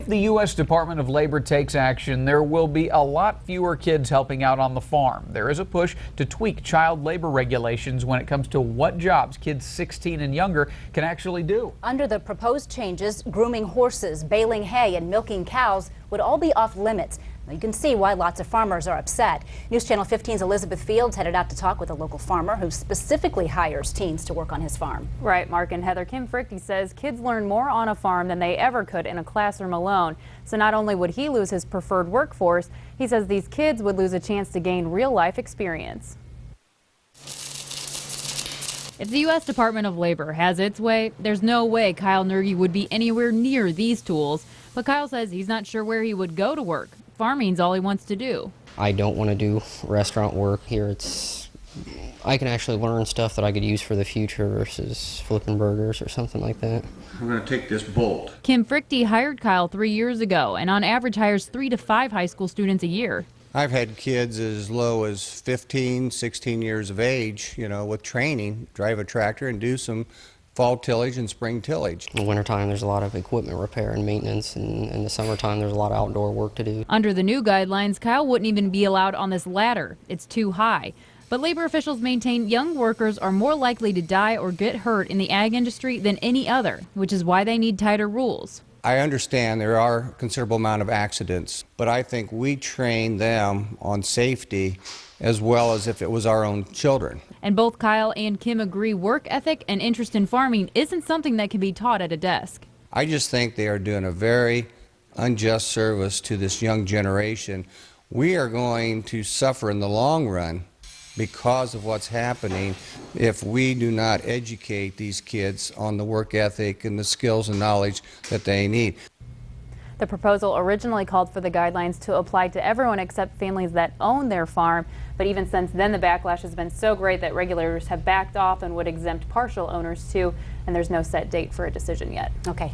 If the U.S. Department of Labor takes action, there will be a lot fewer kids helping out on the farm. There is a push to tweak child labor regulations when it comes to what jobs kids 16 and younger can actually do. Under the proposed changes, grooming horses, baling hay, and milking cows would all be off limits. You can see why lots of farmers are upset. News Channel 15's Elizabeth Fields headed out to talk with a local farmer who specifically hires teens to work on his farm. Right, Mark and Heather. Kim Frichty says kids learn more on a farm than they ever could in a classroom alone. So not only would he lose his preferred workforce, he says these kids would lose a chance to gain real-life experience. If the U.S. Department of Labor has its way, there's no way Kyle Nergy would be anywhere near these tools. But Kyle says he's not sure where he would go to work. Farming's all he wants to do. I don't want to do restaurant work here. I can actually learn stuff that I could use for the future versus flipping burgers or something like that. I'm going to take this bolt. Kim Frichty hired Kyle 3 years ago and on average hires 3 to 5 high school students a year. I've had kids as low as 15, 16 years of age, with training, drive a tractor and do some fall tillage and spring tillage. In the wintertime, there's a lot of equipment repair and maintenance, and in the summertime, there's a lot of outdoor work to do. Under the new guidelines, Kyle wouldn't even be allowed on this ladder. It's too high. But labor officials maintain young workers are more likely to die or get hurt in the ag industry than any other, which is why they need tighter rules. I understand there are a considerable amount of accidents, but I think we train them on safety as well as if it was our own children. And both Kyle and Kim agree work ethic and interest in farming isn't something that can be taught at a desk. I just think they are doing a very unjust service to this young generation. We are going to suffer in the long run because of what's happening if we do not educate these kids on the work ethic and the skills and knowledge that they need. The proposal originally called for the guidelines to apply to everyone except families that own their farm. But even since then, the backlash has been so great that regulators have backed off and would exempt partial owners too. And there's no set date for a decision yet. Okay.